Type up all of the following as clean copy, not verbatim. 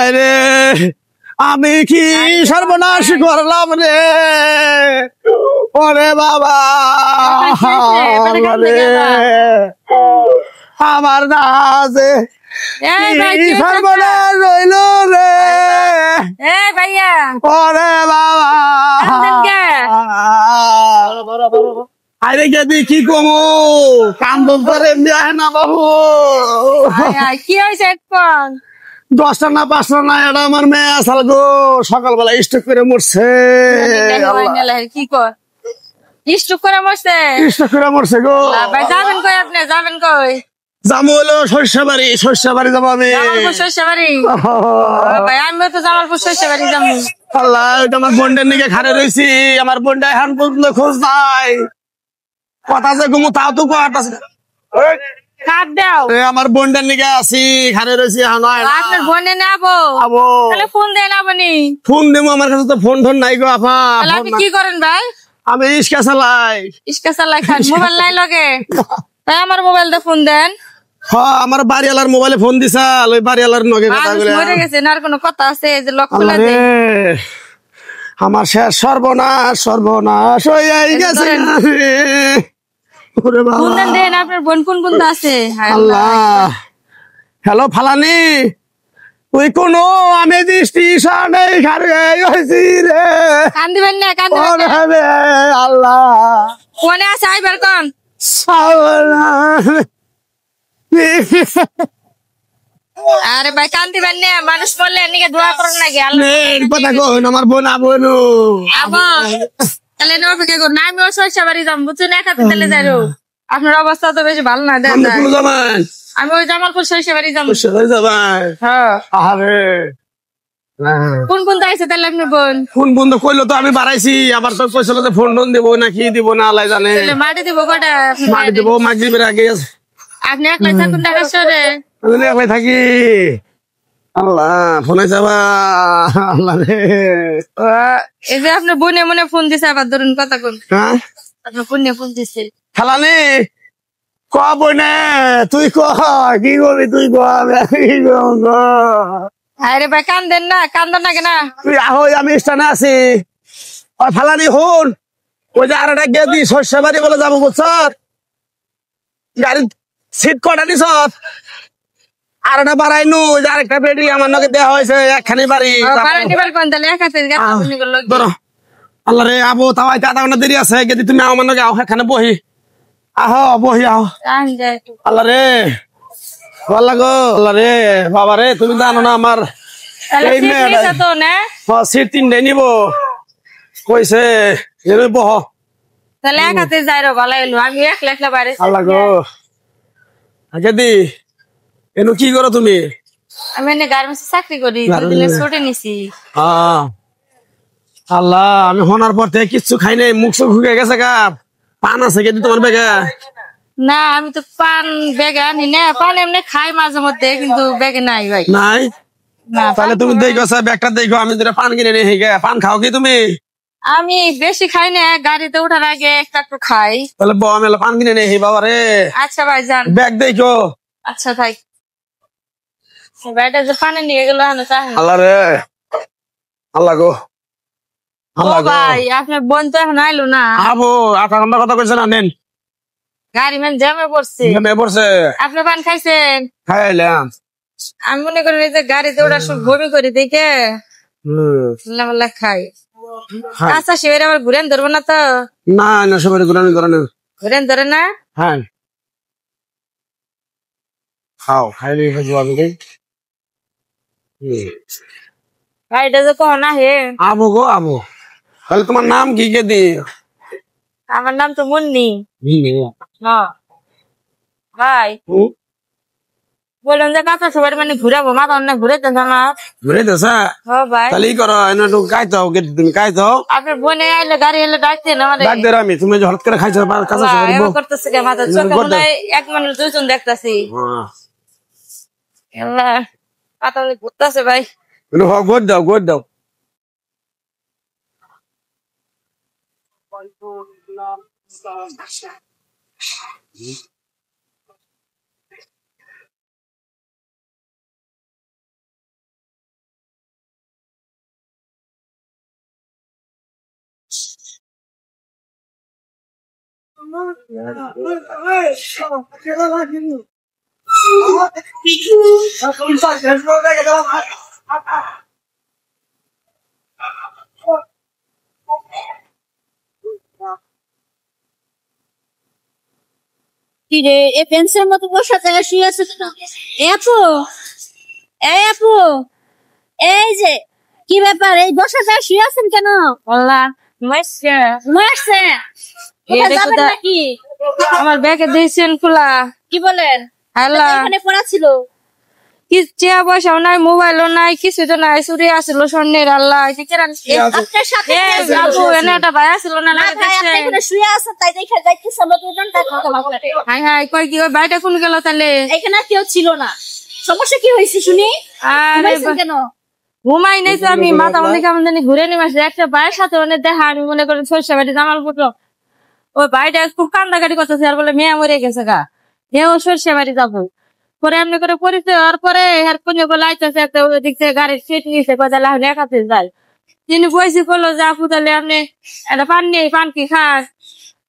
আরে আমি কি সর্বনাশ করলাম রে, ওরে বাবা রে, আমার না যে সর্বনাশ রইল রে, ওরে বাবা। আরে গেদি কি কমু, কান্দন করে এমনি আহে না বাবু। কি হয়েছে? 10টা না 5টা না, এটা আমার মেয়ে আসাল গো, সকালবেলা স্ট্রোক করে মরছে। কি কর স্ট্রোক করে মরছে? স্ট্রোক করে মরছে গো। ভাই যাবেন কই? আপনি যাবেন কই? যাবো হলো সরষাবাড়ি, সরষাবাড়ি যাবো আমি। সরষাবাড়ি? ভাই আমিও তো জামালপুর সরষাবাড়ি যাবো। আল্লাহ, আমার বোনটার নিকে খারে রয়েছি, আমার বোনটা এখন পর্যন্ত খোঁজ নাই। কথা যে ঘুমো তাও তো কথা আমার বোনটার নিকে আছি, খারে রয়েছি। আপনার বোনে নেবো, তাহলে ফোন দেন। আপনি ফোন দেবো, আমার কাছে তো ফোন টোন নাই গো আপা। আপনি কি করেন ভাই? আমি রিক্সা চালাই। রিক্সা চালাই খান? মোবাইল নাই লগে? তাই আমার মোবাইল দিয়ে ফোন দেন। আমার বাড়িওয়ালার মোবাইলে ফোন দিছাল, ওই বাড়িওয়ালার নগে কথা বলে। মরে গেছে না, আর কোনো কথা আছে যে লক খুলে দেয়? আমার শেষ সর্বনাশ, সর্বনাশ হয়ে গেছে। ফোন দেন, আপনার বোন কোন কোন আছে? আল্লাহ, হ্যালো ফালানি, তুই কোনো আমি স্টেশনে খারে হয়েছি রে। কান্দিবেন না, কান্দিবেন না। আল্লাহ ফোনে আছে, আইবার কোন? আরে ভাই কান্দিবেন না, মানুষ বললে নিকে দোয়া করুন নাকি? কথা কন, আমার বোন আবনু তাহলে অপেক্ষা করুন। আমিও সরষাবাড়ি যাবো, বুঝছেন? এক হাতে তাহলে যাই। আপনার অবস্থা তো বেশি ভালো না। আমি ওই জামালপুর সরষাবাড়ি যাবো। কোন কোন আছে তাহলে আপনার বোন? ফোন বন্ধ করলো তো আমি বাড়াইছি, আবার তো কইছিল যে ফোন টোন দেবো না কি দিব না, আল্লাহ জানে। মাটি দিব কটা? মাটি দেবো মাগরিবের আগে। আপনি একলাই থাকুন ঢাকা শহরে? আমি একলাই থাকি। আল্লাহ, ফোনে যাবা আল্লাহ রে। এই যে আপনার বোনে মনে ফোন দিছে, আবার ধরুন কথা কোন। আপনার বোনে ফোন দিছে। খালানি ক বইনে, তুই ক কি করবি, তুই ক আরে ভাই কান্দেন না, কান্দন না কেনা? তুই আহ, আমি স্থানে আছি। ওই ফালানি হুন, ওই যে আর একটা গেদি সরষাবাড়ি বলে যাবো বুঝছ, গাড়ি সিট কটা নিছ, আর একটা বাড়াই নু, আরেকটা বেডি আমার নকে দেওয়া হয়েছে, একখানি বাড়ি। আল্লাহ রে, আবো তাও আধা ঘন্টা দেরি আছে, গেদি তুমি আমার নকে আও, এখানে বহি আহ, বহি আহ। আল্লাহ রে, আল্লাহ গো, আল্লাহ রে, বাবা রে, তুমি জানো না আমার সিট 3টে নিব কইছে, বহ তাহলে এক হাতে যাই রে, ভালো এলো। আমি একলা একলা বাড়ি। আল্লাহ গো, গেদি এনু কি করো তুমি? আমি এনে গার্মেন্টসে চাকরি করি, দুদিনের ছুটি নিছি। আল্লাহ, আমি হনার পর থেকে কিচ্ছু খাই নাই, মুখ চোখ শুকিয়ে গেছে গা। পান আছে গেদি তোমার বেগে? না, আমি তো পান বেগে আনি না। পান এমনি খাই মাঝে মধ্যে, কিন্তু বেগে নাই ভাই। নাই? তাহলে তুমি দেখো ব্যাগটা দেখো, আমি যেটা পান কিনে নিয়ে গে। পান খাও কি তুমি? আমি বেশি খাই না, গাড়িতে ওঠার আগে একটু খাই। তাহলে মেলা পান কিনে নিয়ে বাবা রে। আচ্ছা ভাই যান, ব্যাগ দেখো। আচ্ছা থাক। ভাইটা যে পানি নিয়ে গেল। আল্লাহ রে, আল্লাহ গো, আল্লাহ গো। ভাই আপনার বোন তো এখন আইলো না। আবো আধা ঘন্টা কথা কইছে না, নেন। গাড়ি ম্যান জ্যামে পড়ছে। আপনি পান খাইছেন? খাইলাম। আমি মনে করি যে গাড়িতে ওটা সব বমি করে দেখে খাই। আচ্ছা সেবার আবার ঘুরেন ধরবো না তো? না না, সবাই ঘুরানি ধরে না। ঘুরেন ধরে না? হ্যাঁ খাও, খাইলে গাড়িটা যে কখন আহে? আবো গো আবো। তাহলে তোমার নাম কি কে দি? আমার নাম তো মুন্নি। ভাই বললাম যে কাঁচা সবার মানে ঘুরাবো, মাথা অনেক ঘুরে ঘুরে দেছা। ভাই তাহলে করো কাইতো, তুমি কাইতো। আপনার বোনে আইলে গাড়ি এলে ডাকতেন আমাদের। ডাক দে আমি, তুমি হঠাৎ করে খাইছো কাঁচা সবার করতেছে কে মাথা চোখে মনে হয় এক মানুষ দুজন দেখতাছি। পাতা ঘুরতেছে ভাই। গোদ দাও, গোদ দাও। কি রে এ পেন্সের মতো বসার জায়গায় শুয়ে আছে কেন? এ আপু, এই আপু, এই যে কি ব্যাপার, এই বসার জায়গায় শুয়ে আছেন কেন? আল্লাহ মাইছে মারছে কোথায় যাবেন নাকি? আমার ব্যাগে দিয়েছেন খোলা। কি বলেন? আল্লাহ এখানে পড়া ছিল। কি চেয়া পয়সাও নাই, মোবাইলও নাই, কিছু তো নাই, চুরি আসলো স্বর্ণের। আল্লাহ কি কেরান আপনার সাথে এ কে ছিল? বাবু এনে একটা ভাই আসলো না না লাগে ভাই, আপনি দেখছেন। এখানে শুয়ে আছেন তাই দেখে যাইতেছি আমরা দুজন তাই কথা বলতে। হাই হাই কই কি ওই ভাইটা কোন গেল তাহলে? এখানে আর কেউ ছিল না। সমস্যা কি হয়েছে শুনি? আরে ঘুমাইছেন কেন? ঘুমাই নাই তো আমি, মাথা মনে কেমন জানি ঘুরে নিয়ে আসছে। একটা ভাইয়ের সাথে অনেক দেখা, আমি মনে করি সরষে বাড়ি জামালপুর। ওই ভাইটা খুব কান্দাকাটি করতেছে আর বলে মেয়ে মরে গেছে গা, হেও সরষে বাড়ি যাবো। পরে এমনি করে পরিচয় হওয়ার পরে আর কোন লাইতেছে একটা ওদিক থেকে গাড়ির সিট নিয়েছে, কথা লাহলে একাতে যায়। তিনি বয়সী করলো যে আপু তাহলে আপনি একটা পান নেই, পান কি খাস?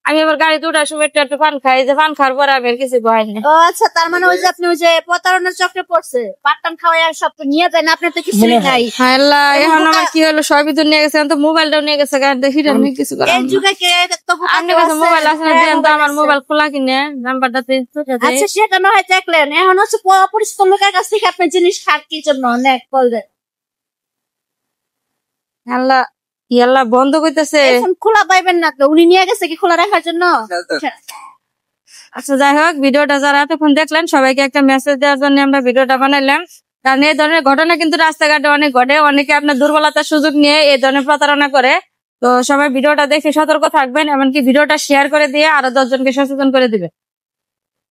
আমি এবার গাড়ি দুটার সময় একটু পান খাই, যে পান খাওয়ার পরে আমি আর কিছু বয়নি। ও আচ্ছা, তার মানে ওই যে আপনি ওই যে প্রতারণার চক্রে পড়ছে, পাট্টান খাওয়াই আর সব তো নিয়ে যায় না, আপনার তো কিছুই নাই। আল্লাহ এখন আমার কি হলো, সবই তো নিয়ে গেছে, এখন তো মোবাইলটাও নিয়ে গেছে। গাড়ি দেখি আমি কিছু করার এই যুগে কে তো আপনার কাছে মোবাইল আছে না? দেন তো আমার মোবাইল খোলা কিনে নাম্বারটাতে। আচ্ছা সেটা না হয় দেখলেন, এখন হচ্ছে অপরিচিত লোকের কাছ থেকে আপনি জিনিস খাট কি জন্য নেক বলবেন? আল্লাহ কি আল্লাহ বন্ধ করতেছে। এখন খোলা পাইবেন না তো, উনি নিয়ে গেছে কি খোলা রাখার জন্য? আচ্ছা যাই হোক, ভিডিওটা যারা এতক্ষণ দেখলেন সবাইকে একটা মেসেজ দেওয়ার জন্য আমরা ভিডিওটা বানাইলাম। কারণ এই ধরনের ঘটনা কিন্তু রাস্তাঘাটে অনেক ঘটে, অনেকে আপনার দুর্বলতার সুযোগ নিয়ে এই ধরনের প্রতারণা করে। তো সবাই ভিডিওটা দেখে সতর্ক থাকবেন, এমনকি ভিডিওটা শেয়ার করে দিয়ে আরো 10 জনকে সচেতন করে দিবে।